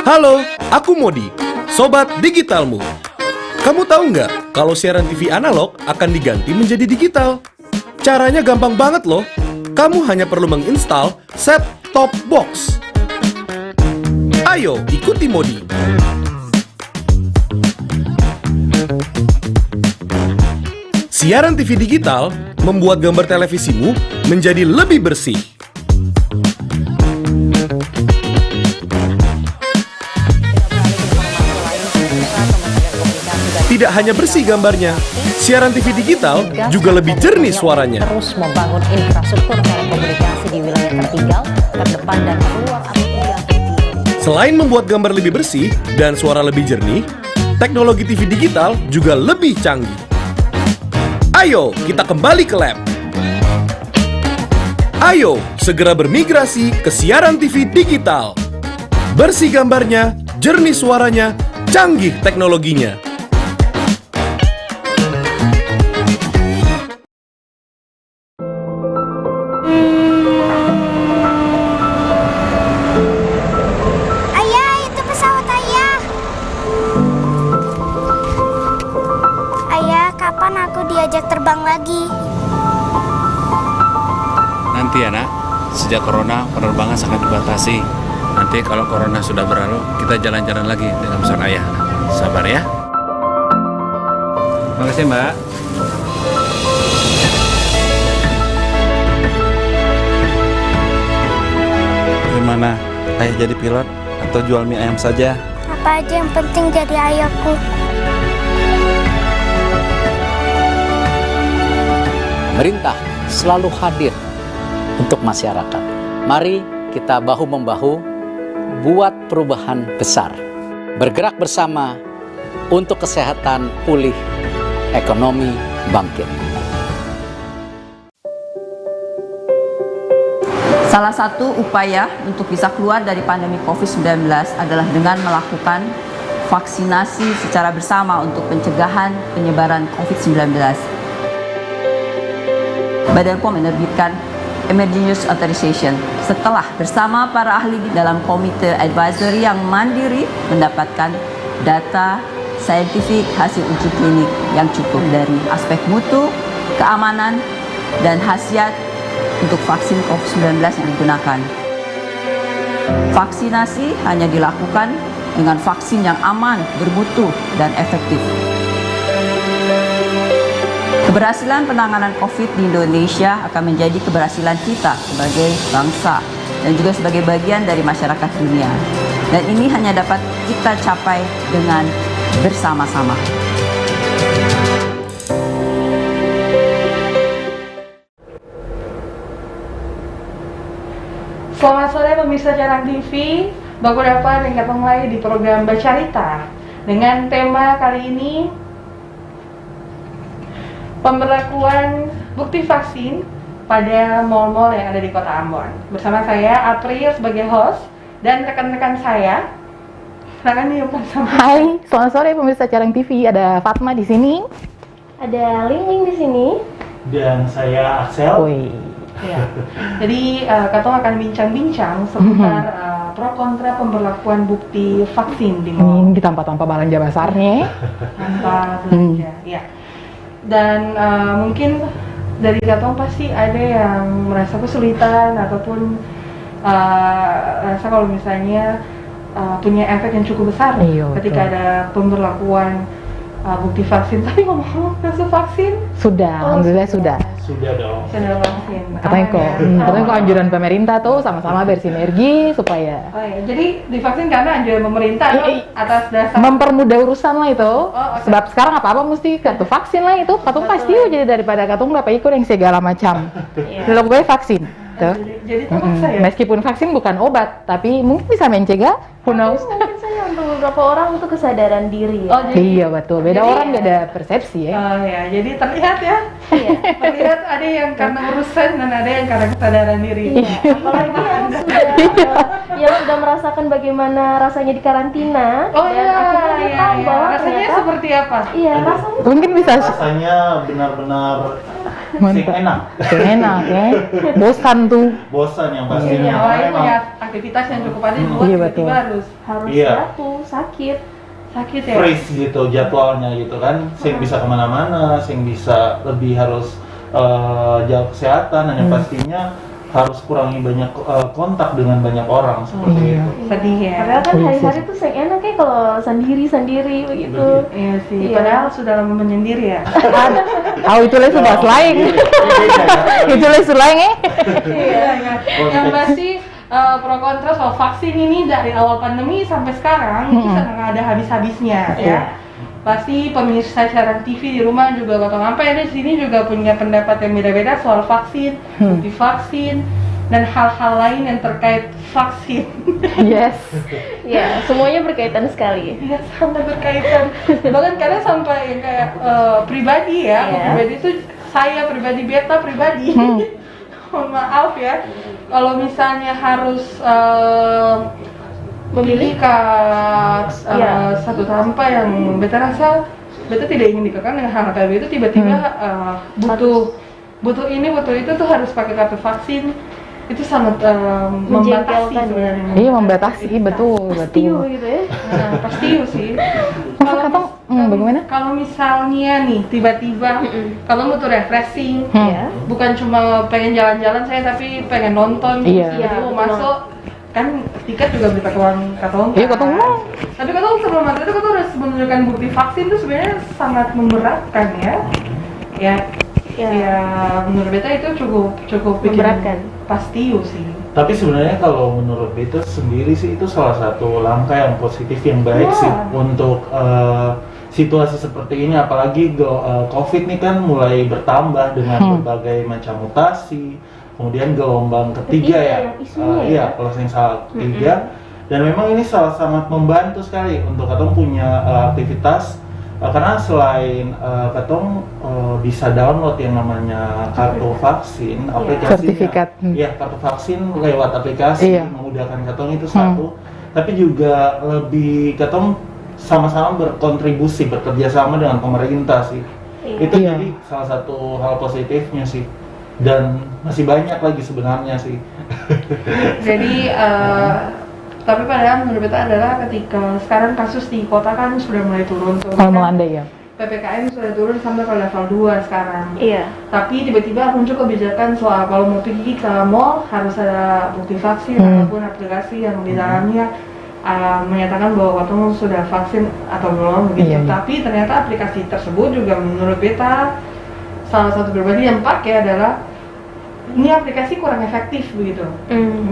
Halo, aku Modi, Sobat Digitalmu. Kamu tahu nggak kalau siaran TV analog akan diganti menjadi digital? Caranya gampang banget loh. Kamu hanya perlu menginstal set-top box. Ayo, ikuti Modi. Siaran TV digital membuat gambar televisimu menjadi lebih bersih. Tidak hanya bersih gambarnya, siaran TV digital juga lebih jernih suaranya. Terus membangun infrastruktur telekomunikasi di wilayah tertinggal, terdepan dan terluar atau tidak. Selain membuat gambar lebih bersih dan suara lebih jernih, teknologi TV digital juga lebih canggih. Ayo, kita kembali ke lab. Ayo, segera bermigrasi ke siaran TV digital. Bersih gambarnya, jernih suaranya, canggih teknologinya. Ayah, itu pesawat ayah. Ayah, kapan aku diajak terbang lagi? Nanti ya nak, sejak corona penerbangan sangat dibatasi. Nanti kalau corona sudah berlalu, kita jalan-jalan lagi dengan pesawat ayah. Sabar ya. Terima kasih mbak. Gimana? Ayah jadi pilot atau jual mie ayam saja? Apa aja yang penting jadi ayahku. Pemerintah selalu hadir untuk masyarakat. Mari kita bahu-membahu buat perubahan besar. Bergerak bersama untuk kesehatan pulih, ekonomi bangkit. Salah satu upaya untuk bisa keluar dari pandemi COVID-19 adalah dengan melakukan vaksinasi secara bersama untuk pencegahan penyebaran COVID-19. Badan POM menerbitkan Emergency Use Authorization setelah bersama para ahli dalam komite advisory yang mandiri mendapatkan data saintifik hasil uji klinik yang cukup dari aspek mutu, keamanan, dan khasiat untuk vaksin COVID-19 yang digunakan. Vaksinasi hanya dilakukan dengan vaksin yang aman, bermutu, dan efektif. Keberhasilan penanganan COVID di Indonesia akan menjadi keberhasilan kita sebagai bangsa dan juga sebagai bagian dari masyarakat dunia. Dan ini hanya dapat kita capai dengan bersama-sama. Selamat sore pemirsa Carang TV, baku dapat yang ketemu lagi di program Bercerita dengan tema kali ini pemberlakuan bukti vaksin pada mal-mal yang ada di Kota Ambon. Bersama saya April sebagai host dan rekan-rekan saya. Silakan nih sama. Hai, selamat sore pemirsa Carang TV. Ada Fatma di sini. Ada Ling di sini. Dan saya Axel. Woi. Ya. Jadi Katong akan bincang-bincang seputar pro kontra pemberlakuan bukti vaksin di mall. Ini tanpa belanja basarnya. Tanpa belanja, ya. Dan mungkin dari Katong pasti ada yang merasa kesulitan ataupun rasa kalau misalnya punya efek yang cukup besar ketika ada pemberlakuan bukti vaksin. Tapi ngomong-ngomong kasus vaksin Sudah, alhamdulillah sudah. Sudah dong. sudah vaksin. Katanya kok anjuran pemerintah tuh sama-sama bersinergi supaya Oh ya, jadi divaksin karena anjuran pemerintah atau atas dasar mempermudah urusan lah itu. oke. Sebab sekarang apa-apa mesti kartu vaksin lah itu. Katung pasti jadi daripada katung dapat ikut yang segala macam. Iya. Lalu gue vaksin. Tuh. Jadi terpaksa ya. Meskipun vaksin bukan obat, tapi mungkin bisa mencegah. Who knows? Mungkin saya untuk beberapa orang itu kesadaran diri. Oh, jadi, Iya betul. Beda Jadi- orang beda persepsi ya. oh ya, jadi terlihat ya. Iya. Terlihat ada yang karena urusan dan ada yang karena kesadaran diri. Iya, apalagi yang sudah merasakan bagaimana rasanya di karantina Oh dan iya, akhirnya dia iya, tahu iya. bahwa Rasanya ternyata seperti apa? iya rasanya Mungkin bisa Rasanya benar-benar mantap. enak. Enak ya. Bosan tuh. Bosan yang Iya, pastinya. wah, Karena itu emang ya aktivitas yang cukup padat di luar Iya, tiba-tiba betul. harus Iya. jatuh sakit. sakit ya. freeze gitu jadwalnya gitu kan, sing bisa kemana-mana, sing bisa lebih harus jaga kesehatan, hanya pastinya harus kurangi banyak kontak dengan banyak orang seperti itu. Sedih ya. Padahal kan hari-hari tuh saya enak ya kalau sendiri-sendiri begitu. Iya sih. Iya. Padahal sudah lama menyendiri ya. Oh, itu lah sudah selain. Itu lah selain Iya. Yang pasti pro kontra soal vaksin ini dari awal pandemi sampai sekarang itu sangat ada habis-habisnya ya. Pasti pemirsa siaran TV di rumah juga bakal sampai di sini juga punya pendapat yang beda-beda soal vaksin, bukti vaksin, dan hal-hal lain yang terkait vaksin. Yes. Ya, semuanya berkaitan sekali. Ya, sangat berkaitan. Bahkan kadang sampai yang kayak pribadi ya, pribadi itu saya pribadi, Beta pribadi. Mohon maaf ya, kalau misalnya harus memilih satu tanpa yang Beta rasa Beta tidak ingin dikekang dengan hal kayak itu, tiba-tiba butuh ini butuh itu tuh harus pakai kartu vaksin, itu sangat membatasi sebenarnya. Iya, membatasi, betul. Pastiu gitu ya. Nah, pasti sih. Bagaimana? Kalau misalnya nih tiba-tiba kalau butuh refreshing, bukan cuma pengen jalan-jalan saya tapi pengen nonton, Iya. masuk kan tiket juga beli pakai uang katong. Iya, katong. Tapi katong sebelum itu katong harus menunjukkan bukti vaksin itu sebenarnya sangat memberatkan ya. Ya, menurut Beta itu cukup bikin Memberatkan. Pasti sih. Tapi sebenarnya kalau menurut Beta sendiri sih itu salah satu langkah yang positif yang baik sih untuk situasi seperti ini, apalagi COVID nih kan mulai bertambah dengan berbagai macam mutasi, kemudian gelombang ketiga ya, kalau yang salah ketiga, dan memang ini sangat membantu sekali untuk katong punya aktivitas, karena selain katong bisa download yang namanya kartu vaksin, aplikasinya, Sertifikat. ya kartu vaksin lewat aplikasi, memudahkan katong itu satu, tapi juga lebih katong sama-sama berkontribusi, bekerja sama dengan pemerintah sih. Itu jadi salah satu hal positifnya sih. Dan masih banyak lagi sebenarnya sih. Jadi tapi padahal menurut Beta adalah ketika sekarang kasus di kota kan sudah mulai turun tuh. Kalau melandai ya. PPKM sudah turun sampai ke level 2 sekarang. Iya. Tapi tiba-tiba muncul kebijakan soal kalau mau pergi ke mall harus ada bukti vaksin ataupun aplikasi yang di dalamnya menyatakan bahwa kamu sudah vaksin atau belum begitu. Tapi ternyata aplikasi tersebut juga menurut Beta salah satu pribadi yang pakai adalah ini aplikasi kurang efektif begitu.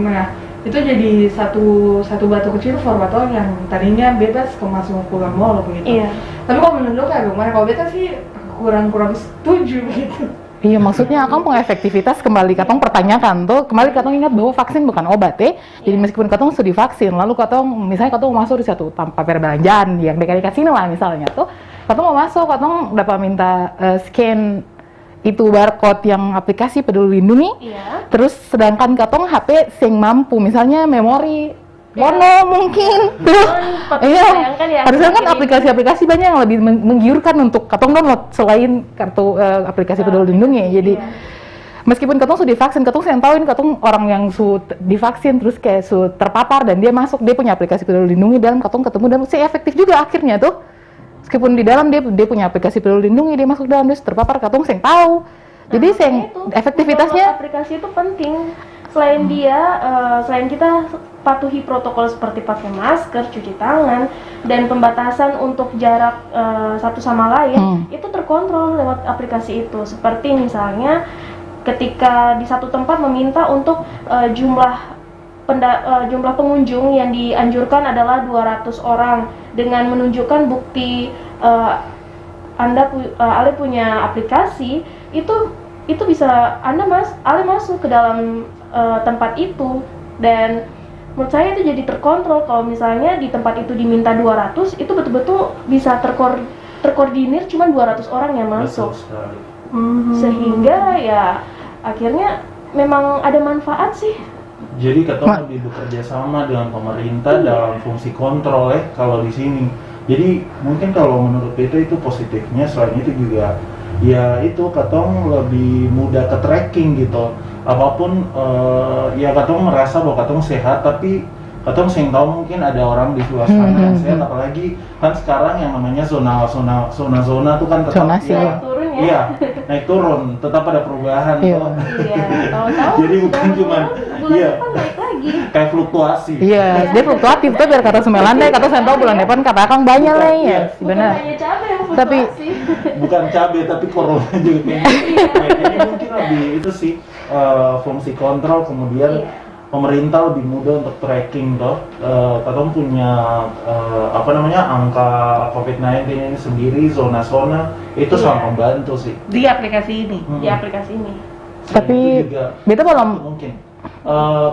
Nah, itu jadi satu batu kecil for Bato yang tadinya bebas masuk ke mall begitu. Iya. Tapi kalau menurut kayak gimana? Kalau Beta sih kurang setuju begitu. Iya, maksudnya akang pengefektivitas kembali katong pertanyakan tuh, kembali katong ingat bahwa vaksin bukan obat jadi meskipun katong sudah divaksin, lalu katong misalnya katong masuk di satu tempat perbelanjaan yang dekat-dekat sini lah misalnya tuh, katong mau masuk, katong dapat minta scan itu barcode yang aplikasi Peduli Lindungi, terus sedangkan katong HP sing mampu, misalnya memori mono mungkin tuh, harusnya kan aplikasi-aplikasi banyak yang lebih menggiurkan untuk katong download selain kartu aplikasi Peduli Lindungi. Jadi meskipun katong sudah divaksin, katong yang tahuin katong orang yang divaksin terus kayak terpapar dan dia masuk, dia punya aplikasi Peduli Lindungi dan katong ketemu dan sih efektif juga akhirnya tuh. Meskipun di dalam dia punya aplikasi Peduli Lindungi, dia masuk dalam, dia terpapar, katong yang tahu. Jadi efektivitasnya aplikasi itu penting. Selain selain kita patuhi protokol seperti pakai masker, cuci tangan, dan pembatasan untuk jarak satu sama lain, itu terkontrol lewat aplikasi itu. Seperti misalnya ketika di satu tempat meminta untuk jumlah pengunjung yang dianjurkan adalah 200 orang dengan menunjukkan bukti Ale punya aplikasi, itu bisa Ale masuk ke dalam tempat itu, dan menurut saya itu jadi terkontrol. Kalau misalnya di tempat itu diminta 200, itu betul-betul bisa terkoordinir cuma 200 orang yang masuk. Sehingga ya akhirnya memang ada manfaat sih. Jadi katong lebih bekerja sama dengan pemerintah dalam fungsi kontrol kalau di sini. Jadi mungkin kalau menurut Beta itu positifnya, selain itu juga ya itu katong lebih mudah ke tracking gitu. apapun ya katong merasa bahwa katong sehat, tapi katong sing tahu mungkin ada orang di luar sana yang sehat, apalagi kan sekarang yang namanya zona tuh kan tetap Zonasi, ya. Turun ya. Iya, naik turun, tetap ada perubahan. Iya. Toh. Iya, tahu-tahu Jadi bukan cuma bulan iya depan naik lagi. kayak fluktuasi. Iya, dia fluktuatif tuh biar kata semelan deh, kata saya tahu bulan depan kata akang banyak lah ya, Bukan benar. hanya cabai yang Tapi- fluktuasi. Bukan cabai tapi corona juga kayaknya. Kayaknya mungkin lebih itu sih fungsi kontrol, kemudian pemerintah lebih mudah untuk tracking toh. Katong punya apa namanya angka COVID-19 ini sendiri, zona-zona itu sangat membantu sih. Di aplikasi ini. Di aplikasi ini. Tapi Itu juga beta belum mungkin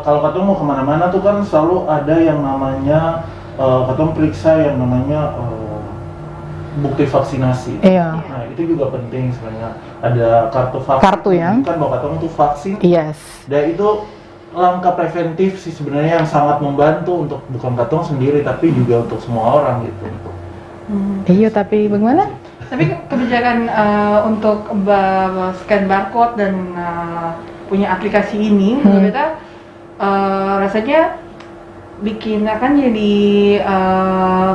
kalau katong mau kemana-mana tuh kan selalu ada yang namanya katong periksa yang namanya bukti vaksinasi. Iya. Nah itu juga penting sebenarnya, ada kartu vaksin. Kartu ya? Kan bahwa katong tuh vaksin. Yes. Dan itu langkah preventif sih sebenarnya yang sangat membantu untuk bukan katong sendiri tapi juga untuk semua orang gitu. Iya, tapi bagaimana? Tapi kebijakan untuk scan barcode dan punya aplikasi ini, menurut beta rasanya bikin akan jadi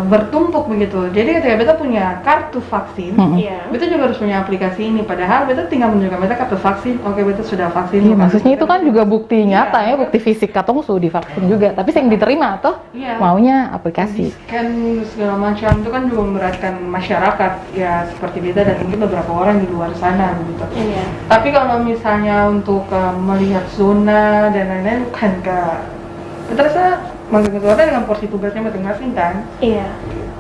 bertumpuk begitu. Jadi ketika beta punya kartu vaksin, Iya. beta juga harus punya aplikasi ini. Padahal beta tinggal menunjukkan beta kartu vaksin, oke beta sudah vaksin. Iya, maksudnya itu kan juga bukti nyata ya, bukti fisik katong sudah divaksin juga. Tapi yang diterima atau Iya. maunya aplikasi. Kan segala macam itu kan juga memberatkan masyarakat ya seperti beta dan mungkin beberapa orang di luar sana gitu. Iya. Tapi kalau misalnya untuk melihat zona dan lain-lain kan beta rasa masing-masing orang dengan porsi tugasnya masing-masing kan. Iya.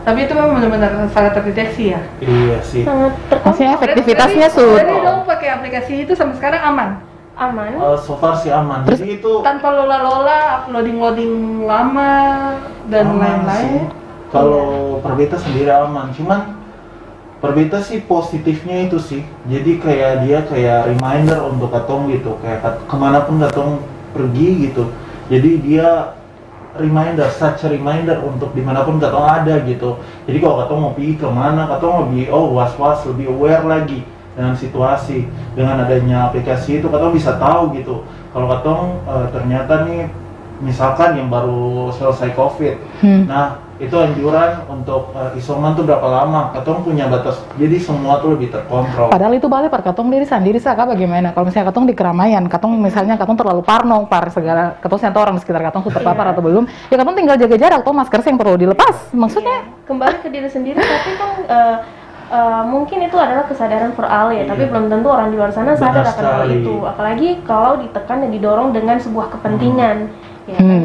Tapi itu memang benar-benar sangat terdeteksi ya. Iya sih. Sangat Maksudnya terkontrol, efektivitasnya Jadi sudah. dong pakai aplikasi itu sampai sekarang aman. aman. So far sih aman. Jadi itu Tanpa lola-lola, loading-loading lama dan aman sih. lain-lain. Kalau Perbeta sendiri aman, cuman Perbeta sih positifnya itu sih. Jadi kayak dia kayak reminder untuk katong gitu, kayak kemanapun katong pergi gitu. Jadi dia such a reminder untuk dimanapun katong ada gitu. Jadi kalau katong mau pergi kemana, katong lebih was-was, lebih aware lagi dengan situasi. Dengan adanya aplikasi itu katong bisa tahu gitu. Kalau katong ternyata nih misalkan yang baru selesai COVID, nah itu anjuran untuk isoman tuh berapa lama, katong punya batas, jadi semua tuh lebih terkontrol. Padahal itu balik par katong diri sendiri saka bagaimana? Kalau misalnya katong di keramaian, katong misalnya katong terlalu parno par segala, katong sentuh orang di sekitar katong sudah terpapar atau belum, ya katong tinggal jaga jarak, atau masker yang perlu dilepas. Maksudnya Kembali ke diri sendiri, tapi kan mungkin itu adalah kesadaran for all ya, tapi belum tentu orang di luar sana sadar akan hal sekali. itu. Apalagi kalau ditekan dan didorong dengan sebuah kepentingan, ya kan?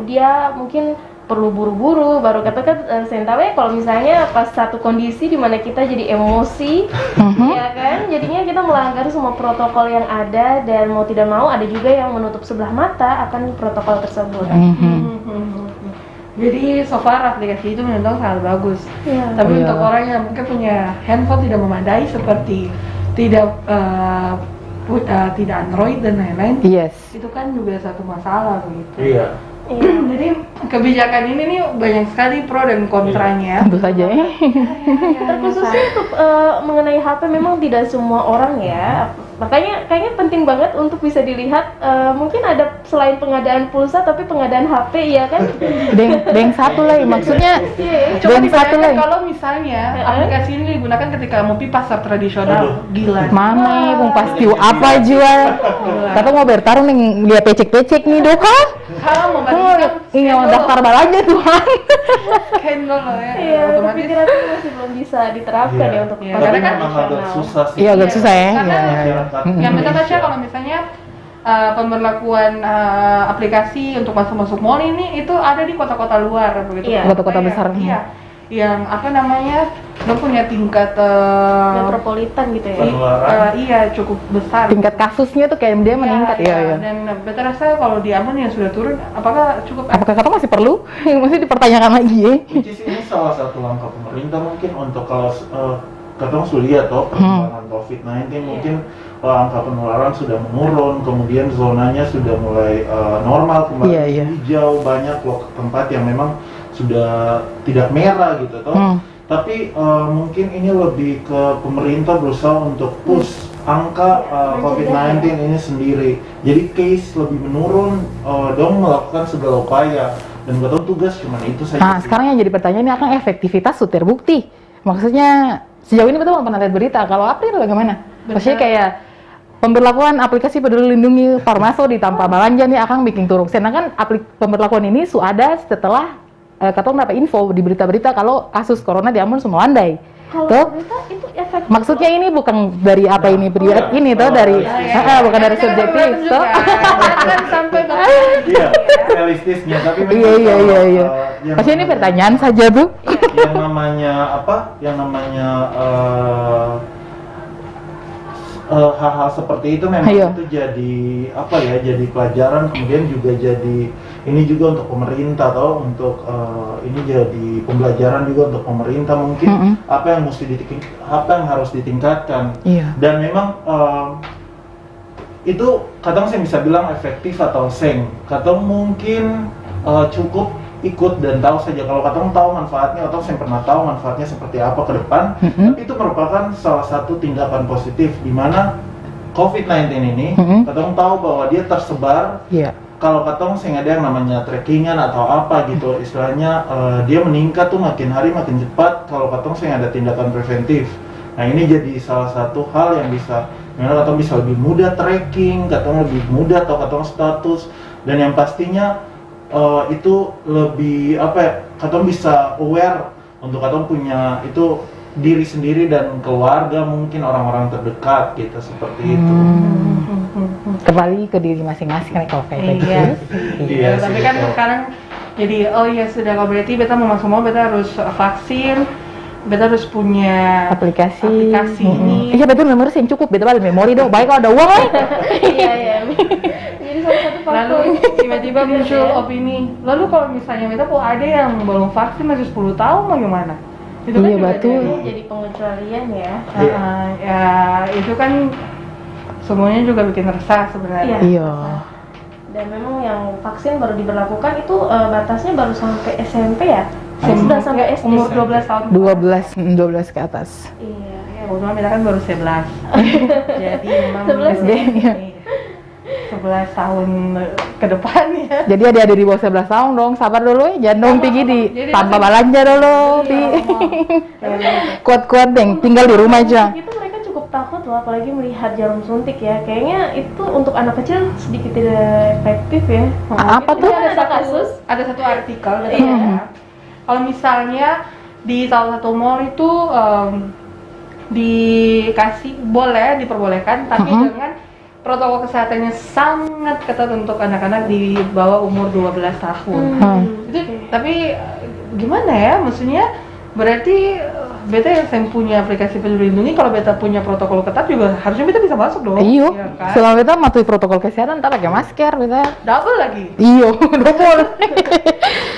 Dia mungkin perlu buru-buru, baru katakan sentawe kalau misalnya pas satu kondisi di mana kita jadi emosi, ya kan, jadinya kita melanggar semua protokol yang ada dan mau tidak mau ada juga yang menutup sebelah mata akan protokol tersebut. Jadi so far aplikasi itu memang sangat bagus. Iya. Tapi Iya. untuk orang yang mungkin punya handphone tidak memadai seperti tidak tidak Android dan lain-lain, yes. itu kan juga satu masalah begitu. Iya. Jadi kebijakan ini nih banyak sekali pro dan kontranya. Tentu saja ya. Terkhususnya untuk mengenai HP memang tidak semua orang ya. Makanya kayaknya penting banget untuk bisa dilihat mungkin ada selain pengadaan pulsa tapi pengadaan HP ya kan. Deng satu lagi, maksudnya Coba deng satu dibayangkan lagi. kalau misalnya aplikasi ini digunakan ketika mau pi pasar tradisional, gila. Mana pun pasti apa jual. Katong mau bertarung nih dia pecek-pecek nih doka. Kalau mau Ini mau daftar balanja Tuhan. scan dulu ya. Iya, tapi Otomatis pikiran itu masih belum bisa diterapkan ya untuk Iya, pasar karena kan memang agak tradisional. susah sih. Iya agak susah ya. Karena Iya, iya. yang kita baca kalau misalnya pemberlakuan aplikasi untuk masuk Iya. mall ini itu ada di kota-kota luar begitu. Iya. Kota-kota besar. Iya. Yang apa namanya, lo punya tingkat metropolitan gitu ya. Penularan. iya cukup besar. Tingkat kasusnya tuh kayak dia meningkat ya. Dan beta rasa kalau di Ambon yang sudah turun, apakah cukup? Apakah katong masih perlu? Masih dipertanyakan lagi ya. Which is ini salah satu langkah pemerintah mungkin untuk kalau katong sudah lihat toh perkembangan COVID-19 mungkin angka penularan sudah menurun, kemudian zonanya sudah mulai normal kembali, Iya. hijau, banyak loh tempat yang memang sudah tidak merah gitu toh. Tapi mungkin ini lebih ke pemerintah berusaha untuk push angka COVID-19 ini sendiri. Jadi case lebih menurun, dong melakukan segala upaya. Dan Ketua tugas cuma itu saja. Nah, sekarang yang jadi pertanyaan ini akan efektivitas itu terbukti. Maksudnya sejauh ini betul belum pernah lihat berita. Kalau April bagaimana? Maksudnya kayak pemberlakuan aplikasi Peduli Lindungi Parmaso di tanpa belanja nih akan bikin turun. Sedangkan pemberlakuan ini sudah ada setelah Ketua dapat info di berita-berita kalau kasus corona di Ambon semua landai. Kalau Tuh. berita itu efektif. Maksudnya ini bukan dari apa ini periode ini tuh dari bukan dari subjektif tuh. Sampai Iya, realistisnya tapi Iya. Maksudnya ini pertanyaan saja tuh. Yang namanya apa? Yang namanya hal-hal seperti itu memang itu jadi apa ya? Jadi pelajaran, kemudian juga jadi ini juga untuk pemerintah atau untuk ini jadi pembelajaran juga untuk pemerintah mungkin apa yang harus ditingkatkan. Dan memang itu kadang saya bisa bilang efektif atau seng. Kadang mungkin cukup ikut dan tahu saja. Kalau kadang tahu manfaatnya atau saya pernah tahu manfaatnya seperti apa ke depan, tapi itu merupakan salah satu tindakan positif di mana COVID-19 ini kadang tahu bahwa dia tersebar. Kalau katong sing ada yang namanya trackingan atau apa gitu istilahnya, dia meningkat tuh makin hari makin cepat kalau katong sing ada tindakan preventif. Nah ini jadi salah satu hal yang bisa memang katong bisa lebih mudah tracking, katong lebih mudah atau katong status, dan yang pastinya itu lebih apa ya, katong bisa aware untuk katong punya itu diri sendiri dan keluarga, mungkin orang-orang terdekat gitu seperti itu. Kembali ke diri masing-masing kan kalau kayak gitu. Iya, tapi kan sekarang jadi sudah, kalau berarti beta mau semua beta harus vaksin, beta harus punya aplikasi ini. Iya betul, memori sih cukup, beta balik memori dong. Baik kalau ada uang Iya. Jadi salah satu faktor. Lalu tiba-tiba muncul opini. Lalu kalau misalnya beta kok ada yang belum vaksin masih 10 tahun mau gimana? Itu kan juga jadi pengecualian ya. Ya itu kan semuanya juga bikin resah sebenarnya. Iya. Dan memang yang vaksin baru diberlakukan itu batasnya baru sampai SMP ya? Sudah sampai SD. Umur 12 tahun. 12 ke atas. Iya. Ya, kebetulan beta kan baru 11. Jadi memang 11 deh. 11 tahun ke depan ya. Jadi adik-adik di bawah 11 tahun dong, sabar dulu ya, jangan dong pergi di tanpa belanja dulu, kuat-kuat deng, tinggal di rumah aja. Itu mereka cukup takut loh, apalagi melihat jarum suntik ya. Kayaknya itu untuk anak kecil sedikit tidak efektif ya. Apa tuh? Ada satu artikel ya. Kalau misalnya di salah satu mall itu diperbolehkan, tapi dengan protokol kesehatannya sangat ketat untuk anak-anak di bawah umur 12 tahun. Itu tapi gimana ya? Maksudnya berarti beta yang punya aplikasi Peduli Lindungi, kalau beta punya protokol ketat juga harusnya beta bisa masuk dong. Iya. Ya kan? Selama beta mematuhi protokol kesehatan, tak pakai masker beta. Double lagi. Iya, double.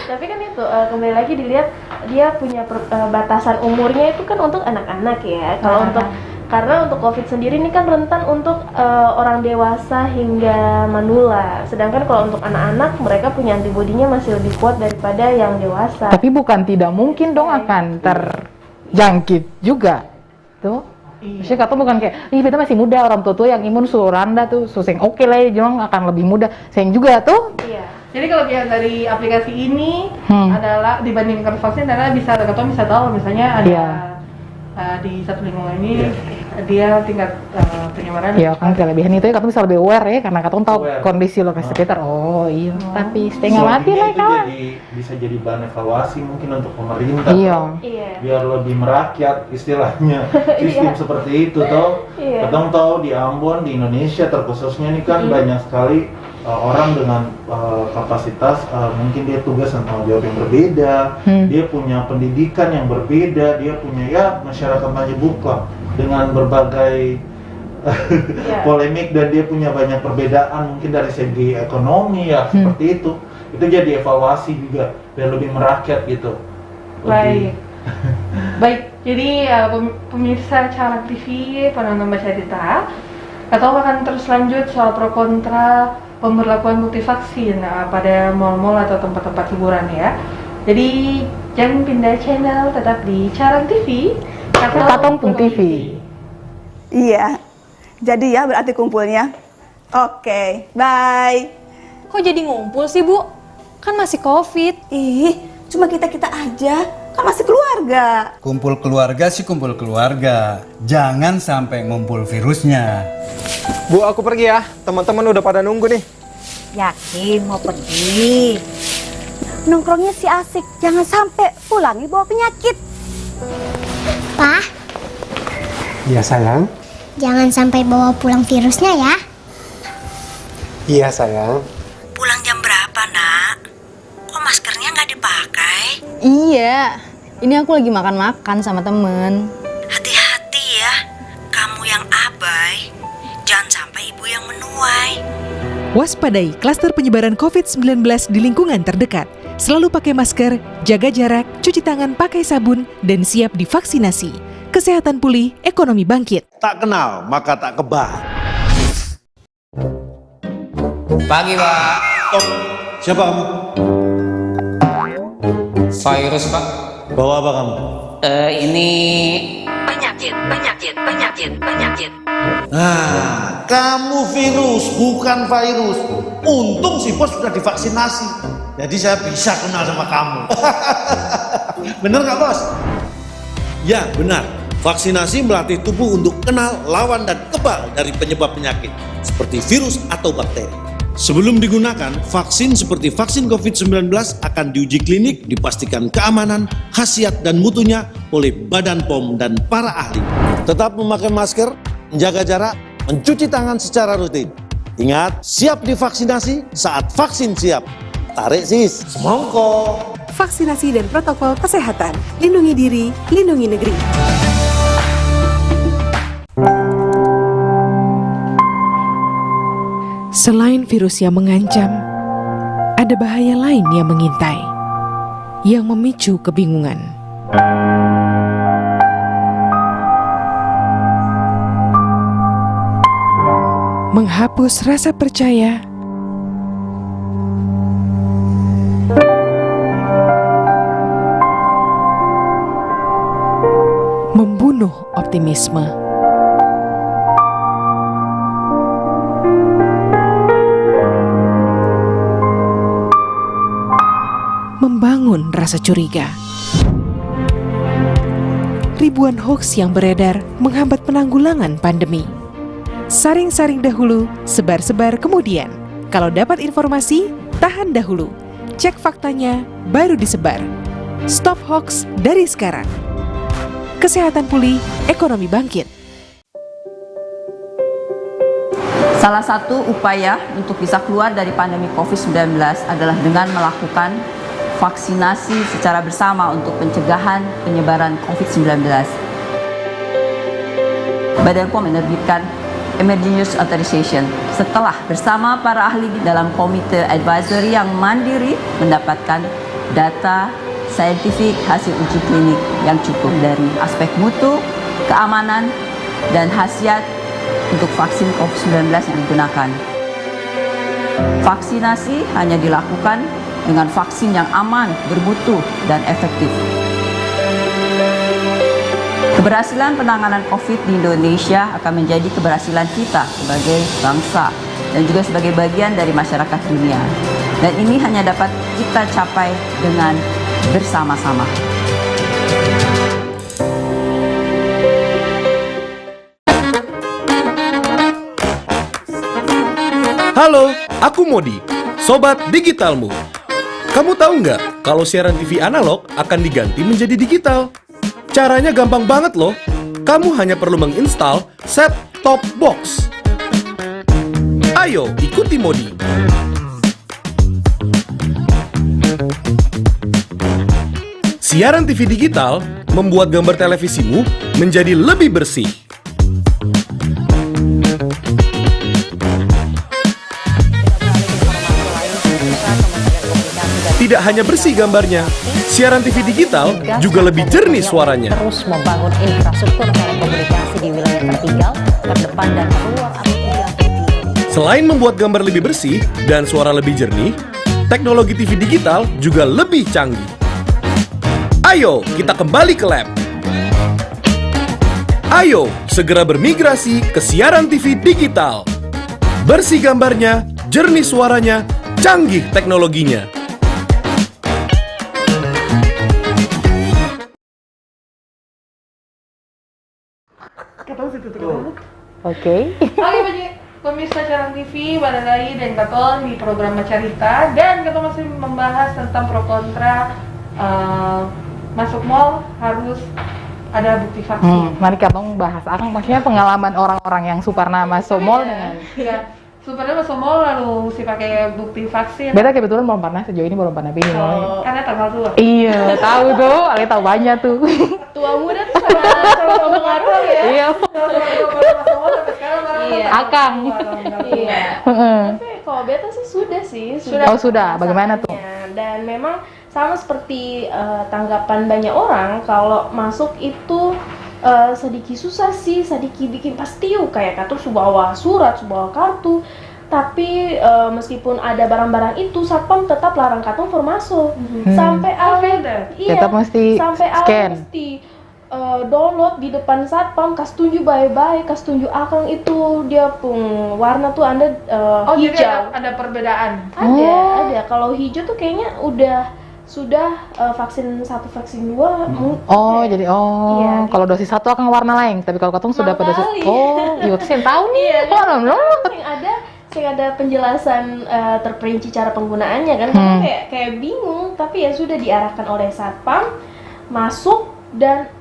Tapi kan itu kembali lagi dilihat dia punya batasan umurnya itu kan untuk anak-anak ya. Kalau karena untuk COVID sendiri ini kan rentan untuk orang dewasa hingga manula. Sedangkan kalau untuk anak-anak mereka punya antibodinya masih lebih kuat daripada yang dewasa. Tapi bukan tidak mungkin dong akan terjangkit juga. Tuh. Maksudnya kata bukan kayak, beta masih muda, orang tua yang imun suruh randa tuh, suseng oke lah ya, jangan akan lebih muda. Sayang juga tuh. Iya. Jadi kelebihan dari aplikasi ini adalah dibandingkan vaksin adalah bisa tahu misalnya ada di satu lingkungan ini dia tingkat penyebaran. Iya kan kelebihan itu ya, katong bisa lebih aware ya karena katong tahu kondisi lokasi sekitar. Oh iya, tapi setengah mati lah kawan. Bisa jadi bahan evaluasi mungkin untuk pemerintah. Iya. Biar lebih merakyat istilahnya sistem seperti itu toh. Katong tahu di Ambon di Indonesia terkhususnya ini kan banyak sekali orang dengan kapasitas mungkin dia tugas dan tanggung jawab yang berbeda, dia punya pendidikan yang berbeda, dia punya masyarakat majemuk lah dengan berbagai polemik dan dia punya banyak perbedaan mungkin dari segi ekonomi ya seperti itu jadi evaluasi juga biar lebih merakyat gitu. Baik, jadi pemirsa Carang TV, penonton Baca Cerita, atau akan terus lanjut soal pro kontra pemberlakuan bukti vaksin pada mal-mal atau tempat-tempat hiburan ya. Jadi jangan pindah channel, tetap di Carang TV, Katong.tv. Iya. Jadi ya berarti kumpulnya. Oke, bye. Kok jadi ngumpul sih, Bu? Kan masih COVID. Ih, cuma kita-kita aja. Kan masih keluarga. Kumpul keluarga sih kumpul keluarga. Jangan sampai ngumpul virusnya. Bu, aku pergi ya. Teman-teman udah pada nunggu nih. Yakin mau pergi? Nongkrongnya sih asik. Jangan sampai pulangi bawa penyakit. Pak, Iya sayang. jangan sampai bawa pulang virusnya ya. Iya sayang. Pulang jam berapa, Nak? Kok maskernya nggak dipakai? Iya, ini aku lagi makan-makan sama temen. Hati-hati ya. Kamu yang abai. Jangan sampai ibu yang menuai. Waspadai klaster penyebaran COVID-19 di lingkungan terdekat. Selalu pakai masker, jaga jarak, cuci tangan pakai sabun, dan siap divaksinasi. Kesehatan pulih, ekonomi bangkit. Tak kenal, maka tak kebal. Pagi, Pak. Oh, siapa kamu? Virus, Pak. Bawa apa kamu? Ini Penyakit. Nah, kamu virus, bukan virus. Untung si bos sudah divaksinasi. Jadi saya bisa kenal sama kamu. Bener nggak, Bos? Ya, benar. Vaksinasi melatih tubuh untuk kenal, lawan, dan kebal dari penyebab penyakit, seperti virus atau bakteri. Sebelum digunakan, vaksin seperti vaksin COVID-19 akan diuji klinik, dipastikan keamanan, khasiat, dan mutunya oleh Badan POM dan para ahli. Tetap memakai masker, menjaga jarak, mencuci tangan secara rutin. Ingat, siap divaksinasi saat vaksin siap. Tarik sis, semongko. Vaksinasi dan protokol kesehatan. Lindungi diri, lindungi negeri. Selain virus yang mengancam, ada bahaya lain yang mengintai, yang memicu kebingungan. Menghapus rasa percaya, membunuh optimisme. Membangun rasa curiga. Ribuan hoaks yang beredar menghambat penanggulangan pandemi. Saring-saring dahulu, sebar-sebar kemudian. Kalau dapat informasi, tahan dahulu. Cek faktanya, baru disebar. Stop hoaks dari sekarang. Kesehatan pulih, ekonomi bangkit. Salah satu upaya untuk bisa keluar dari pandemi COVID-19 adalah dengan melakukan vaksinasi secara bersama untuk pencegahan penyebaran COVID-19. Badan POM menerbitkan Emergency Use Authorization setelah bersama para ahli dalam komite advisory yang mandiri mendapatkan data saintifik hasil uji klinik yang cukup dari aspek mutu, keamanan, dan khasiat untuk vaksin COVID-19 yang digunakan. Vaksinasi hanya dilakukan dengan vaksin yang aman, bermutu, dan efektif. Keberhasilan penanganan COVID di Indonesia akan menjadi keberhasilan kita sebagai bangsa dan juga sebagai bagian dari masyarakat dunia. Dan ini hanya dapat kita capai dengan bersama-sama. Halo, aku Modi, Sobat Digitalmu. Kamu tahu nggak kalau siaran TV analog akan diganti menjadi digital? Caranya gampang banget loh. Kamu hanya perlu menginstal set-top box. Ayo, ikuti Modi. Siaran TV digital membuat gambar televisimu menjadi lebih bersih. Tidak hanya bersih gambarnya, siaran TV digital juga lebih jernih suaranya. Terus membangun infrastruktur telekomunikasi di wilayah tertinggal, terdepan dan terluar Selain membuat gambar lebih bersih dan suara lebih jernih, teknologi TV digital juga lebih canggih. Ayo, kita kembali ke lab. Ayo segera bermigrasi ke siaran TV digital. Bersih gambarnya, jernih suaranya, canggih teknologinya. Oke. Oke, pemirsa Siaran TV, balik lagi dan Katon di program Cerita, dan kita masih membahas tentang pro kontra masuk mall harus ada bukti vaksin. Mari kita bahas maksudnya pengalaman orang-orang yang Suparna masuk mall dengan Suparna masuk mall lalu si pakai bukti vaksin. Beta kebetulan belum pernah, sejauh ini belum pernah pilih mall. Karena tanggal tua. Iya, tahu tuh, Ale tahu banyak tuh. Tua muda tuh sama mempengaruhi ya. Iya. Iya. Akang. Iya. Tapi kalau beta sih sudah sih. Oh sudah, bagaimana tuh? Dan memang sama seperti tanggapan banyak orang, kalau masuk itu sedikit susah sih, sedikit bikin pastiu kayak kata subawa surat, subawa kartu. Tapi meskipun ada barang-barang itu, satpam tetap larang katong for masuk. Sampai Kita mesti sampai scan. mesti download di depan satpam, kas tunjuk baik-baik, kas tunjuk akang itu dia pun warna tuh Anda hijau. Jadi ada perbedaan. Ada. Kalau hijau tuh kayaknya sudah vaksin 1, vaksin 2. Jadi Iya, kalau dosis 1 akan warna lain, tapi kalau katong sudah pada dosis iya saya tahu nih. Yang ada penjelasan terperinci cara penggunaannya kan, kayak bingung, tapi ya sudah diarahkan oleh satpam masuk dan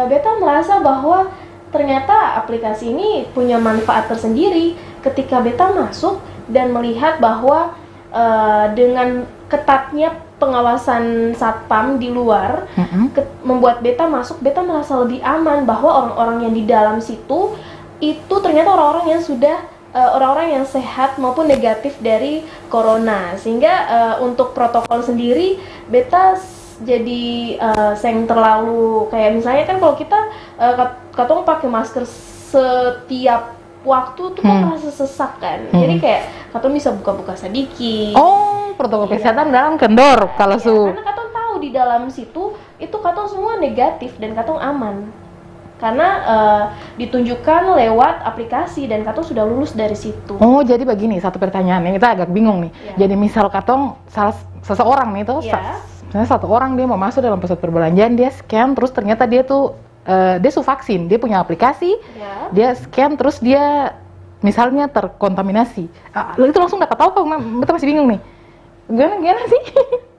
beta merasa bahwa ternyata aplikasi ini punya manfaat tersendiri ketika beta masuk dan melihat bahwa dengan ketatnya pengawasan satpam di luar membuat beta merasa lebih aman bahwa orang-orang yang di dalam situ itu ternyata orang-orang yang sudah orang-orang yang sehat maupun negatif dari corona, sehingga untuk protokol sendiri beta jadi yang terlalu kayak misalnya kan kalau kita katong pakai masker setiap waktu tuh kan merasa sesak kan. Jadi kayak katong bisa buka-buka sedikit. Protokol kesehatan dalam kendor kalau karena katong tahu di dalam situ itu katong semua negatif dan katong aman. Karena ditunjukkan lewat aplikasi dan katong sudah lulus dari situ. Jadi begini, satu pertanyaan yang kita agak bingung nih. Jadi misal katong seseorang nih tuh misalnya satu orang dia mau masuk dalam pusat perbelanjaan, dia scan terus ternyata dia tuh dia vaksin, dia punya aplikasi, dia scan terus dia misalnya terkontaminasi, itu langsung dapat tahu kok, kita masih bingung nih, gimana sih?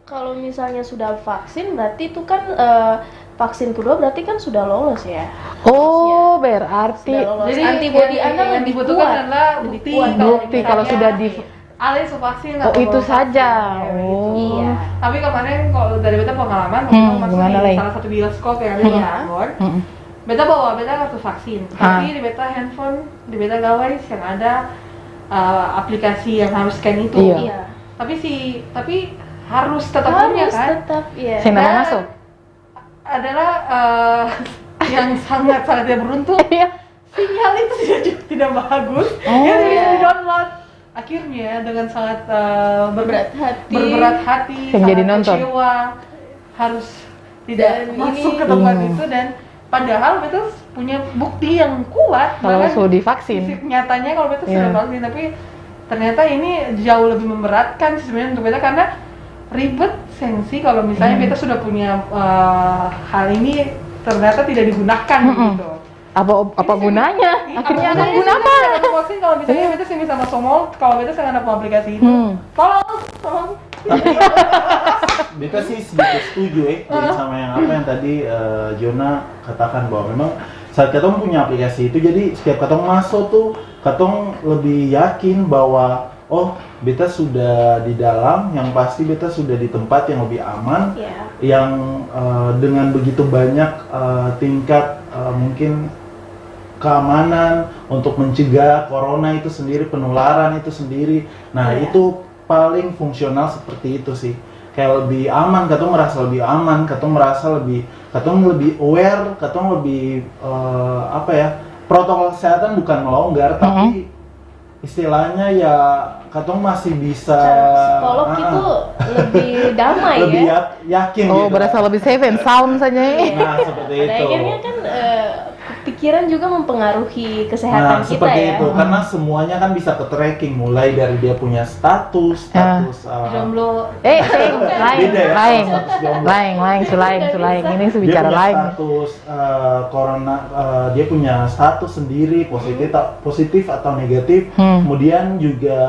Kalau misalnya sudah vaksin berarti itu kan vaksin kedua berarti kan sudah lolos ya. Berarti jadi antibodi Anda yang lebih dibutuhkan kuat. adalah bukti kalau sudah di vaksin itu saja. Iya. Tapi kemarin kalau dari beta pengalaman masuk di salah satu bioskop yang ada di Bogor, beta bawa kartu vaksin, tapi di beta handphone, di beta gawai yang ada aplikasi yang harus scan itu. Iya. Tapi harus tetap punya kan? Tetap, iya. Saya nggak masuk. Adalah yang sangat tidak beruntung. Sinyal itu tidak bagus. Yang bisa di-download. Akhirnya dengan sangat berberat hati, jadi nonton. kecewa, harus tidak masuk ke tempat itu, dan padahal betul punya bukti yang kuat kalau sudah divaksin. Nyatanya kalau betul sudah vaksin, tapi ternyata ini jauh lebih memberatkan sebenarnya untuk beta karena ribet sensi kalau misalnya beta sudah punya hal ini ternyata tidak digunakan gitu. Apa gunanya? Akhirnya ada guna apa? Vaksin kalau misalnya beta sih bisa masuk mall, kalau beta saya ada aplikasi itu. Tolong. Beta sih sedikit setuju sama yang tadi Jona katakan bahwa memang saat katong punya aplikasi itu, jadi setiap katong masuk tuh katong lebih yakin bahwa beta sudah di dalam, yang pasti beta sudah di tempat yang lebih aman, yang dengan begitu banyak tingkat mungkin keamanan untuk mencegah corona itu sendiri, penularan itu sendiri. Nah itu paling fungsional seperti itu sih. Kayak lebih aman, katong merasa lebih aman, katong lebih aware, katong lebih protokol kesehatan bukan melonggar, tapi istilahnya ya katong masih bisa psikolog itu lebih damai lebih ya. Yakin Oh, gitu. berasa lebih safe and sound saja. Nah, seperti Pada itu. akhirnya kan pikiran juga mempengaruhi kesehatan kita seperti ya. itu karena semuanya kan bisa ke tracking mulai dari dia punya status Jomblo. Lain, Beda ya, lain, status jomblo. lain. Ini Dia bicara punya lain. status corona, dia punya status sendiri positif atau negatif. Kemudian juga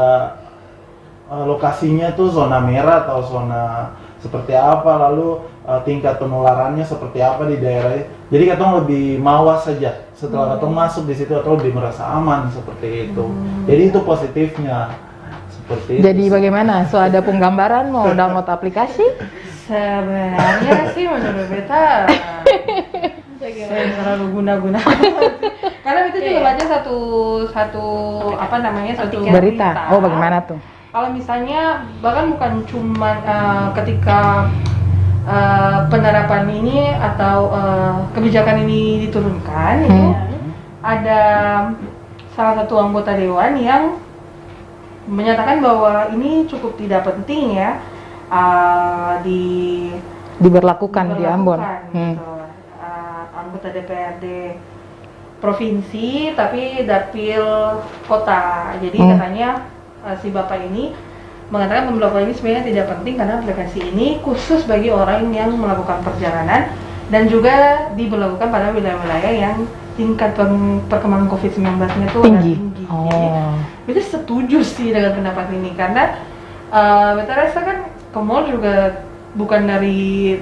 lokasinya tuh zona merah atau zona seperti apa, lalu tingkat penularannya seperti apa di daerah. Jadi katong lebih mawas saja setelah katong masuk di situ atau lebih merasa aman seperti itu. Jadi itu positifnya. Seperti Jadi itu. bagaimana? So ada penggambaran mau download aplikasi? Sebenarnya sih menurut beta saya terlalu guna-guna. Karena itu juga baca satu apa namanya satu Berita. Oh, bagaimana tuh? Kalau misalnya bahkan bukan cuma ketika penerapan ini atau kebijakan ini diturunkan, itu ada salah satu anggota dewan yang menyatakan bahwa ini cukup tidak penting ya diberlakukan di Ambon. Gitu. Anggota DPRD provinsi tapi dapil kota. Jadi katanya si bapak ini mengatakan pemblokiran ini sebenarnya tidak penting karena aplikasi ini khusus bagi orang yang melakukan perjalanan dan juga diberlakukan pada wilayah-wilayah yang tingkat perkembangan COVID-19-nya itu tinggi. Jadi, beta setuju sih dengan pendapat ini karena beta rasa kan ke mall juga bukan dari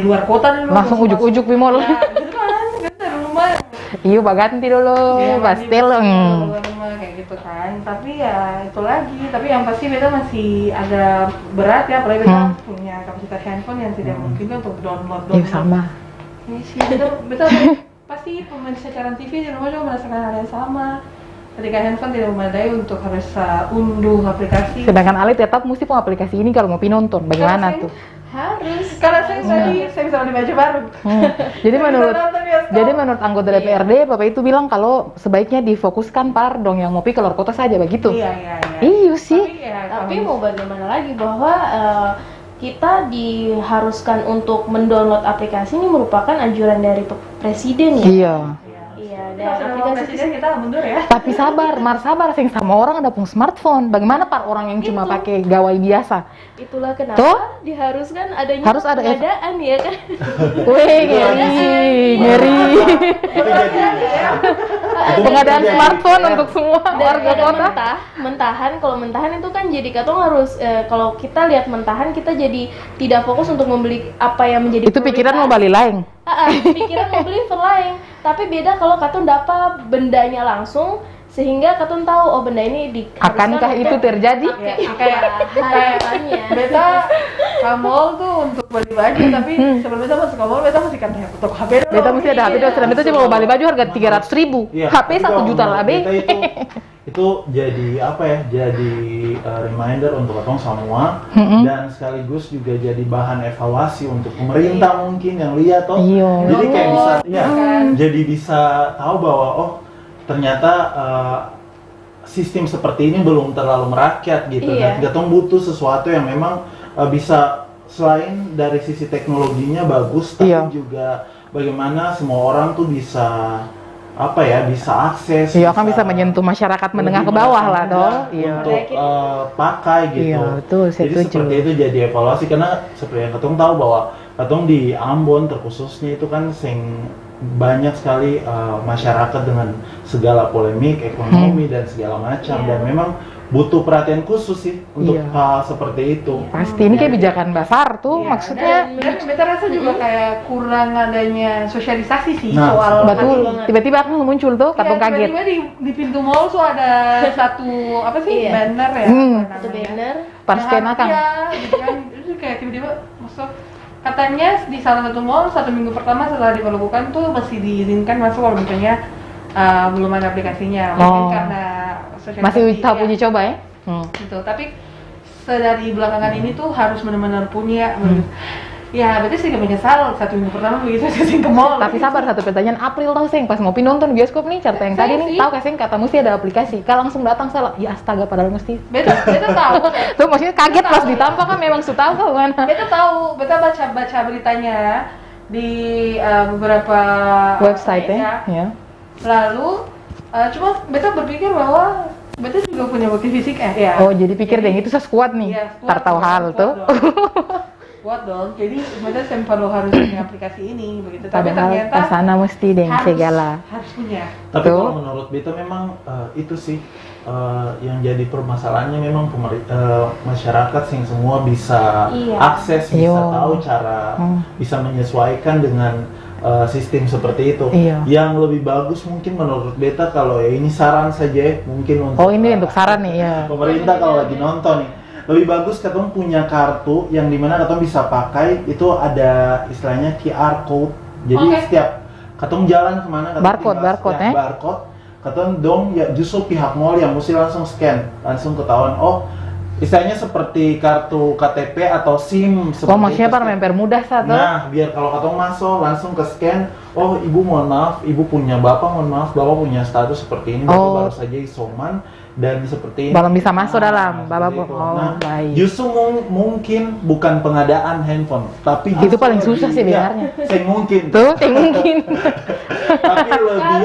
luar kota dulu. Langsung ujuk-ujuk di mall. Ya, gitu kan, dari rumah. Iya, baganti dulu, pastel. Kayak gitu kan. Tapi ya itu lagi. Tapi yang pasti beta masih agak berat ya, apalagi beta punya kapasitas handphone yang tidak mungkin untuk download. Iya sama. Ini sih beta pasti pemain siaran TV di rumah juga merasakan hal yang sama. Ketika handphone tidak memadai untuk harus unduh aplikasi. Sedangkan Ali tetap mesti punya aplikasi ini kalau mau nonton. Bagaimana tuh? Harus. Karena saya bisa beli baju baru. Jadi menurut anggota DPRD, Bapak itu bilang kalau sebaiknya difokuskan dong yang mau pergi keluar kota saja begitu. Iya. Iya sih. Tapi mau bagaimana lagi bahwa kita diharuskan untuk mendownload aplikasi ini merupakan anjuran dari presiden ya. Iya. Dan aplikasi presiden kita mundur ya. Tapi sabar sing sama orang ada pun smartphone. Bagaimana orang yang cuma pakai gawai biasa? Itulah kenapa diharuskan adanya harus ada pengadaan ya kan. Wih, ngeri. Pengadaan smartphone untuk semua warga kota. Kalau mentahan itu kan jadi katong harus kalau kita lihat mentahan kita jadi tidak fokus untuk membeli apa yang menjadi itu pikiran mau balik lain. Pikiran mau beli lain. Tapi beda kalau katong dapat bendanya langsung sehingga katong tahu benda ini akankah itu terjadi? Kayak beta ke mall tuh untuk beli baju tapi sebelum beta masuk ke mall beta mesti kan toko HP dulu. Beta mesti ada HP dulu, sedang beta cuma mau beli baju harga 300.000. HP 1 juta lah, Be. Itu jadi apa ya? Jadi reminder untuk katong semua dan sekaligus juga jadi bahan evaluasi untuk pemerintah mungkin yang lihat Jadi kayak bisa jadi bisa tahu bahwa ternyata sistem seperti ini belum terlalu merakyat gitu. Dan katong butuh sesuatu yang memang bisa selain dari sisi teknologinya bagus tapi juga bagaimana semua orang tuh bisa bisa akses. Iya, kan bisa menyentuh masyarakat menengah ke bawah lah untuk pakai gitu. Iya, betul, jadi seperti itu jadi evaluasi karena seperti yang katong tahu bahwa katong di Ambon terkhususnya itu kan banyak sekali masyarakat dengan segala polemik ekonomi dan segala macam dan memang butuh perhatian khusus sih untuk hal seperti itu. Pasti ini kebijakan besar tuh maksudnya. Dan beta rasa juga kayak kurang adanya sosialisasi sih soal betul. Tiba-tiba aku muncul tuh katong kaget. Tiba-tiba di pintu mall tuh ada satu banner ya. Satu banner. Pas skena kan. Gitu kan. Itu kayak tiba-tiba masuk. Katanya di salah satu mall 1 minggu pertama setelah diberlakukan tuh masih diizinkan masuk kalau misalnya belum ada aplikasinya. Mungkin karena masih tahap uji coba ya? Gitu. Tapi dari belakangan ini tuh harus benar-benar punya Ya, berarti sih menyesal 1 minggu pertama begitu saya sing ke mall. Tapi sabar, satu pertanyaan, April tahu Seng pas mau nonton bioskop nih cerita yang tadi nih, tahu kan Seng kata mesti ada aplikasi, Kak langsung datang salah, ya astaga padahal mesti. Beta tahu. Tuh maksudnya kaget pas ditampar kan memang sudah tahu kan. Beta tahu, beta baca beritanya di beberapa website ya. Lalu cuma beta berpikir bahwa beta juga punya bukti fisik ya. Oh, jadi pikir deh itu sekuat nih. Iya, Tahu hal tuh. Kuat dong, jadi beta perlu harus punya aplikasi ini begitu. Tapi Padahal ternyata kesana mesti deh segala. Harus punya. Tapi kalau menurut Beta memang itu sih yang jadi permasalahannya memang masyarakat sing semua bisa akses, bisa tahu cara, bisa menyesuaikan dengan sistem seperti itu. Yang lebih bagus mungkin menurut Beta kalau ya ini saran saja mungkin untuk ini untuk saran nih ya. Pemerintah kalau lagi nonton nih, lebih bagus katong punya kartu yang dimana katong bisa pakai itu ada istilahnya QR code. Jadi setiap katong jalan kemana katong barcode katong dong ya justru pihak mall yang mesti langsung scan, langsung ketahuan istilahnya seperti kartu KTP atau SIM seperti maksudnya mempermudah satu. Nah, biar kalau katong masuk langsung ke scan, ibu mohon maaf, ibu punya bapak mohon maaf, bapak punya status seperti ini, bapak baru saja isoman dan seperti ini. Belum bisa masuk dalam bapak. Baik. Justru mungkin bukan pengadaan handphone, tapi itu paling susah sih sebenarnya. Saya mungkin. Tapi lebih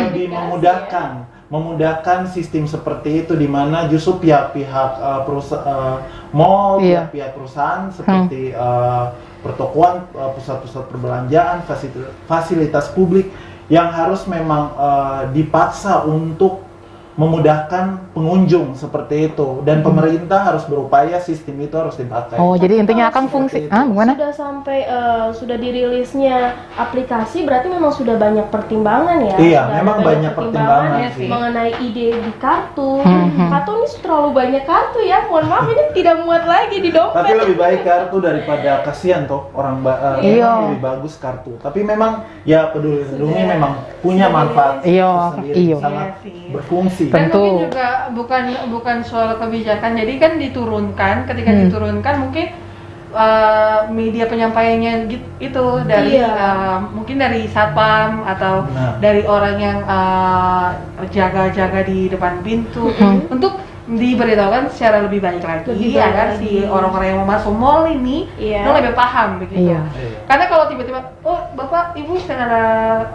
lebih memudahkan sistem seperti itu di mana justru pihak-pihak mall, pihak perusahaan seperti pertokoan, pusat-pusat perbelanjaan, fasilitas publik yang harus memang dipaksa untuk memudahkan pengunjung seperti itu, dan pemerintah harus berupaya sistem itu harus dipakai. Jadi intinya akan fungsi gimana? Sudah sampai sudah dirilisnya aplikasi berarti memang sudah banyak pertimbangan ya. Iya, memang banyak pertimbangan sih mengenai ide di kartu. Kartu ini terlalu banyak kartu ya. Mohon maaf ini tidak muat lagi di dompet. Tapi lebih baik kartu daripada kasihan toh orang lebih bagus kartu. Tapi memang ya Peduli Lindungi memang punya manfaat sendiri, sangat berfungsi. Dan mungkin juga bukan soal kebijakan, jadi kan diturunkan, ketika diturunkan mungkin media penyampaiannya itu dari mungkin dari satpam atau dari orang yang jaga-jaga di depan pintu untuk diberitahukan secara lebih baik lagi agar si orang-orang yang mau masuk mall ini lebih paham begitu. Karena kalau tiba-tiba bapak ibu dengan ada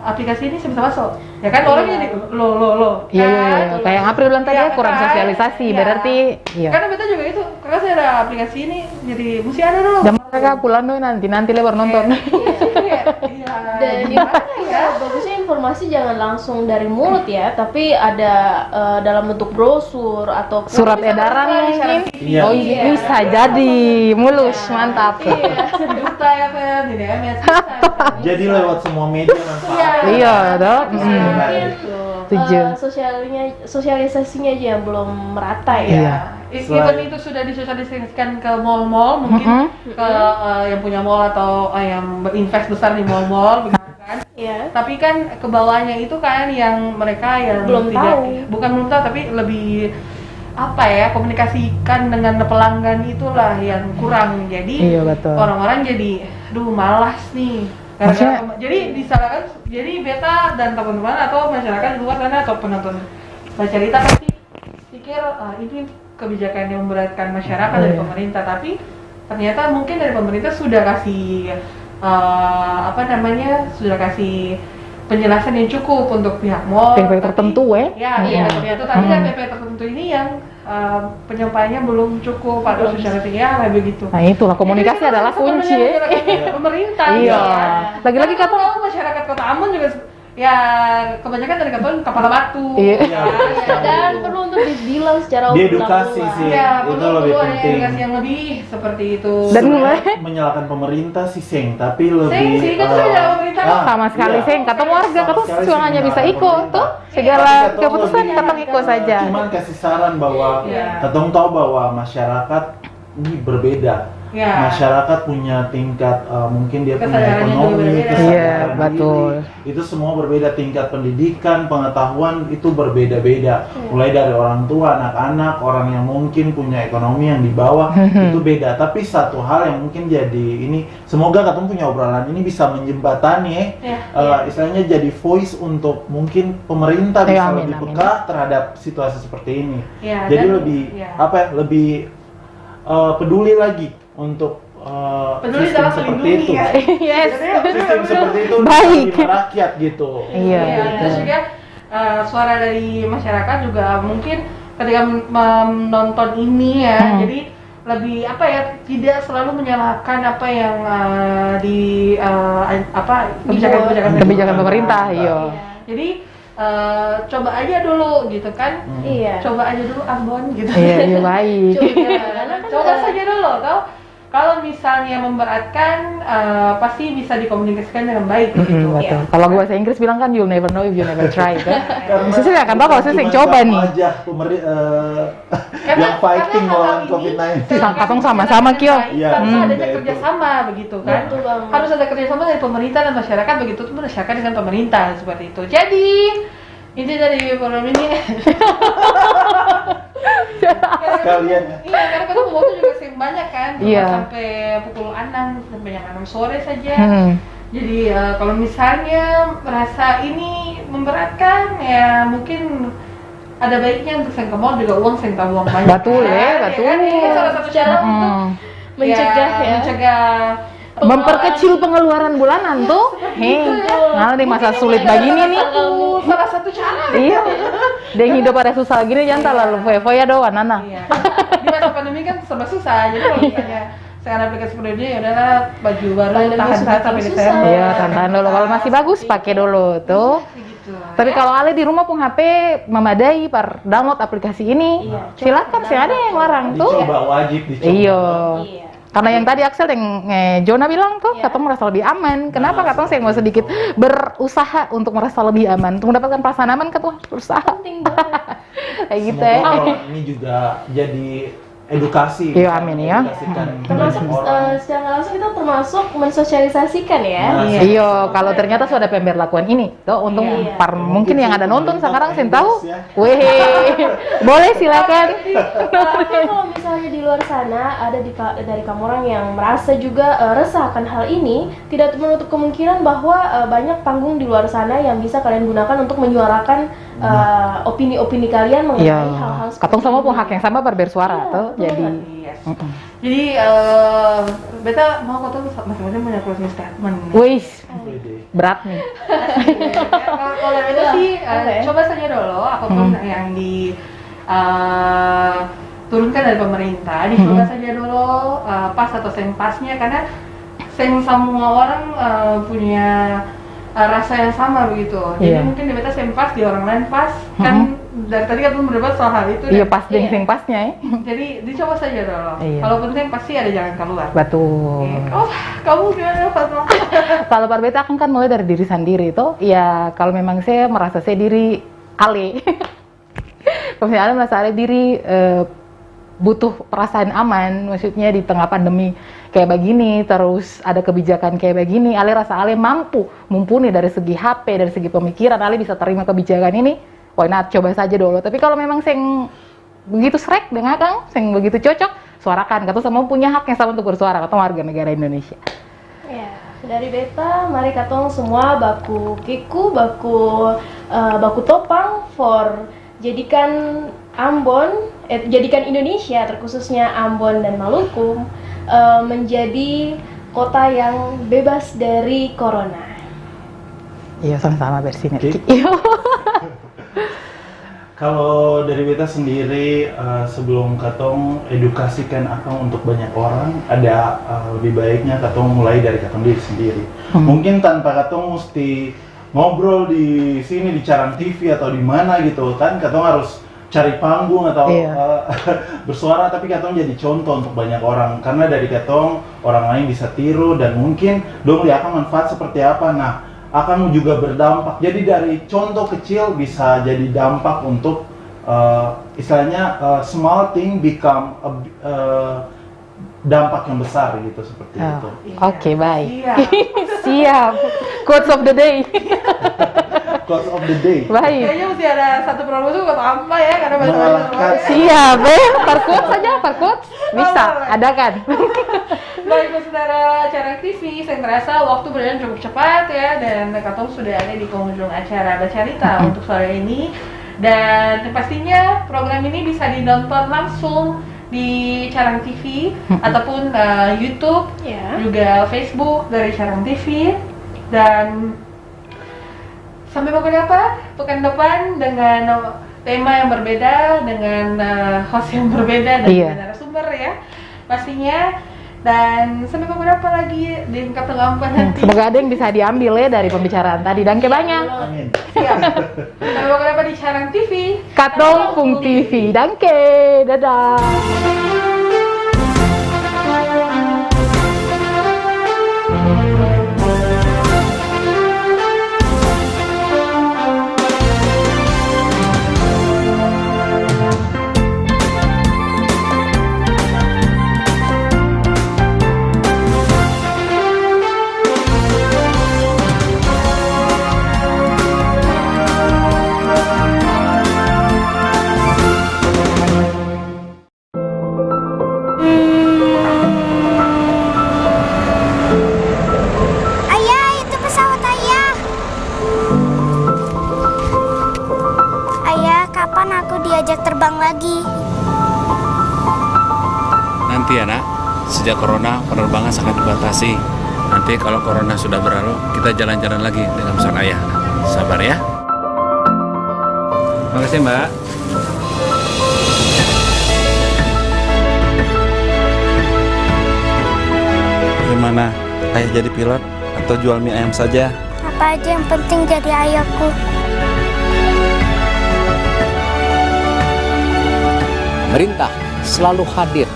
aplikasi ini bisa masuk, ya kan orang jadi lo kayak yang April bilang tadi kurang sosialisasi berarti. Karena beta juga itu karena saya ada aplikasi ini jadi mesti ada dulu. Jam mereka pulang dulu nanti lebar nonton. Dan bagusnya informasi jangan langsung dari mulut ya, tapi ada dalam bentuk brosur atau surat edaran mungkin. Bisa jadi mulus, mantap. Sejuta ya Fer, di DMS. Jadi lewat semua media manfaat. Iya, dong. Sosialisasinya aja yang belum merata ya. Even itu sudah disosialisasikan ke mall-mall, mungkin ke yang punya mall atau yang berinvest besar di mall-mall, begitu kan? Tapi kan ke bawahnya itu kan yang mereka yang belum tahu, tapi lebih komunikasikan dengan pelanggan itulah yang kurang. Jadi orang-orang jadi malas nih. Jadi disalahkan, jadi beta dan teman-teman atau masyarakat di luar sana atau penonton baca cerita pasti pikir ini kebijakan yang memberatkan masyarakat dari pemerintah, tapi ternyata mungkin dari pemerintah sudah kasih sudah kasih penjelasan yang cukup untuk pihak mall. PP tertentu tertentu. Tapi kan PP tertentu ini yang penyampaiannya belum cukup atau sosialisasinya begitu. Nah itulah komunikasi adalah kunci pemerintah. Lagi-lagi kata masyarakat Kota Ambon juga kebanyakan dari kepala batu. Dan perlu untuk dibilang secara diedukasi sih. Itu lebih penting. Edukasi yang lebih seperti itu. Dan menyalahkan pemerintah sih tapi lebih sama sekali kata warga cuma hanya bisa ikut tuh segala keputusan katong ikut saja. Cuman kasih saran bahwa katong tahu bahwa masyarakat ini berbeda. masyarakat punya tingkat mungkin dia punya Kesadarannya juga ekonomi, berbeda. kesadaran Iya, diri. betul. Itu semua berbeda, tingkat pendidikan, pengetahuan itu berbeda-beda. Mulai dari orang tua, anak-anak, orang yang mungkin punya ekonomi yang di bawah itu beda. Tapi satu hal yang mungkin jadi ini, semoga katong punya obrolan ini bisa menjembatani istilahnya jadi voice untuk mungkin pemerintah bisa Amin, lebih amin. peka terhadap situasi seperti ini. Ya, Jadi dan- lebih ya. lebih peduli lagi untuk Peduli sistem dalam seperti melindungi itu. ya. Yes. Sistem seperti itu Baik. untuk rakyat gitu. Iya, Terus juga suara dari masyarakat juga mungkin ketika menonton ini ya, jadi lebih apa ya, tidak selalu menyalahkan apa yang kebijakan pemerintah, iya. Jadi coba aja dulu gitu kan. Iya. Coba aja dulu Ambon gitu. Iya, baik. Coba saja dulu tau. Kalau misalnya memberatkan pasti bisa dikomunikasikan dengan baik gitu. Betul. Kalau gue bahasa Inggris bilang kan you'll never know if you never try kan. Sisi akan tahu kalau sisi yang coba nih. Aja yang fighting melawan COVID-19. Katong sama-sama Kyo. Harus adanya kerjasama begitu kan. Harus ada kerjasama dari pemerintah dan masyarakat, begitu tuh masyarakat dengan pemerintah seperti itu. Jadi inti dari program ini sekalian. Iya, karena kita waktu juga sering banyak kan, Iya. sampai pukul 6 sampai jam 6 sore saja. Jadi kalau misalnya merasa ini memberatkan ya mungkin ada baiknya untuk seng ke mall juga uang seng tabung banyak. Betul ya, betul. Kan? Ini salah satu cara untuk mencegah Memperkecil pengeluaran bulanan tuh. Nah, di masa sulit begini nih. Salah satu cara. Iya. Dia hidup pada susah gini jangan terlalu foya-foya doang, Nana. Di masa pandemi kan serba susah. Jadi kalau misalnya saya ada aplikasi seperti ini, ya udahlah baju baru tahan sampai Desember. Iya, tahan dulu. Kalau masih bagus pakai dulu tuh. Tapi kalau Ale di rumah pun HP memadai per download aplikasi ini, silakan sih ada yang larang tuh. Dicoba, wajib dicoba. Iya. Karena yang tadi Axel yang Jona bilang tuh, katong merasa lebih aman. Kenapa katong saya mau sedikit berusaha untuk merasa lebih aman, untuk mendapatkan perasaan aman, katong berusaha. Penting banget. Kayak gitu ya. Semoga ini juga jadi edukasi. Iya, amin ya. Termasuk secara langsung kita termasuk mensosialisasikan ya. Iya, kalau ternyata sudah pemberlakuan ini, tuh untung mungkin yang ada nonton sekarang saya tahu. Weh, boleh silakan. Tapi kalau misalnya di luar sana ada dari kamu orang yang merasa juga resah akan hal ini, tidak menutup kemungkinan bahwa banyak panggung di luar sana yang bisa kalian gunakan untuk menyuarakan opini-opini kalian mengenai hal-hal seperti Katong semua pun hak yang sama bersuara tuh. Jadi beta mau kau tuh masing-masing punya closing statement. Wih, berat nih. Kalau beta sih coba saja dulu apapun yang di turunkan dari pemerintah, dicoba saja dulu pas atau seng pasnya, karena seng semua orang punya rasa yang sama begitu. Jadi mungkin di beta seng pas, di orang lain pas, kan dari tadi kan belum berdebat soal hal itu. Iya, pas seng pasnya ya. Jadi dicoba saja dulu. Iya. Kalau penting pasti ada jalan keluar. Betul. Oh, kamu gimana Fatma? Kalau Parbeta kan mulai dari diri sendiri tuh. Ya kalau memang saya merasa saya diri Ale. Kalau misalnya Ale merasa Ale diri butuh perasaan aman, maksudnya di tengah pandemi kayak begini, terus ada kebijakan kayak begini, Ale rasa Ale mumpuni dari segi HP, dari segi pemikiran, Ale bisa terima kebijakan ini, why not, coba saja dulu. Tapi kalau memang seng begitu srek dengan Kang, seng begitu cocok, suarakan, katong semua punya hak yang sama untuk bersuara, katong warga negara Indonesia. Ya, dari beta, mari katong semua baku kiku, baku topang for jadikan Ambon, jadikan Indonesia, terkhususnya Ambon dan Maluku, menjadi kota yang bebas dari corona. Iya, sama-sama bersinergi. Kalau dari beta sendiri, sebelum katong edukasikan akang untuk banyak orang, ada lebih baiknya katong mulai dari katong diri sendiri. Mungkin tanpa katong mesti ngobrol di sini di Carang TV atau di mana gitu kan, katong harus cari panggung atau bersuara, tapi katong jadi contoh untuk banyak orang, karena dari katong orang lain bisa tiru dan mungkin dong lihat manfaat seperti apa. Nah, akan juga berdampak. Jadi dari contoh kecil bisa jadi dampak untuk istilahnya small thing become dampak yang besar gitu seperti itu. Oke, baik. Iya. Siap. Quotes of the day. Quotes of the day. Baik. Kayaknya mesti ada satu promo tuh atau apa ya, karena banyak-banyak. Siap, per quotes saja, per quotes. Bisa, ada kan? Baik, saudara acara TV, saya merasa waktu berjalan cukup cepat ya, dan Katong sudah ada di penghujung acara Bercerita untuk sore ini. Dan pastinya program ini bisa ditonton langsung di Carang TV ataupun YouTube, juga Facebook dari Carang TV. Dan sampai pukul pekan depan dengan tema yang berbeda, dengan host yang berbeda dan narasumber ya pastinya. Dan sampai beberapa lagi di Katong Ampat nanti. Semoga ada yang bisa diambil ya dari pembicaraan tadi. Dan banyak. Amin. Siap. Sampai beberapa di Carang TV. Katong.tv. Danke. Dadah. diajak terbang lagi. Nanti ya nak, sejak corona penerbangan sangat dibatasi. Nanti kalau corona sudah berlalu, kita jalan-jalan lagi dengan pesan ayah. Sabar ya. Terima kasih Mbak. Gimana? Ayah jadi pilot atau jual mie ayam saja? Apa aja yang penting jadi ayahku. Pemerintah selalu hadir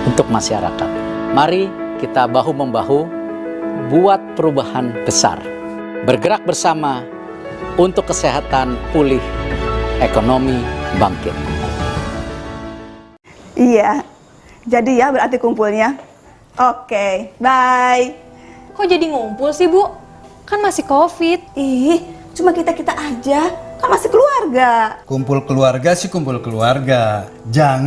untuk masyarakat. Mari kita bahu-membahu buat perubahan besar. Bergerak bersama untuk kesehatan pulih, ekonomi bangkit. Iya, jadi ya berarti kumpulnya. Oke, bye. Kok jadi ngumpul sih, Bu? Kan masih COVID. Ih, cuma kita-kita aja. Kan masih keluarga. Kumpul keluarga sih kumpul keluarga. Jangan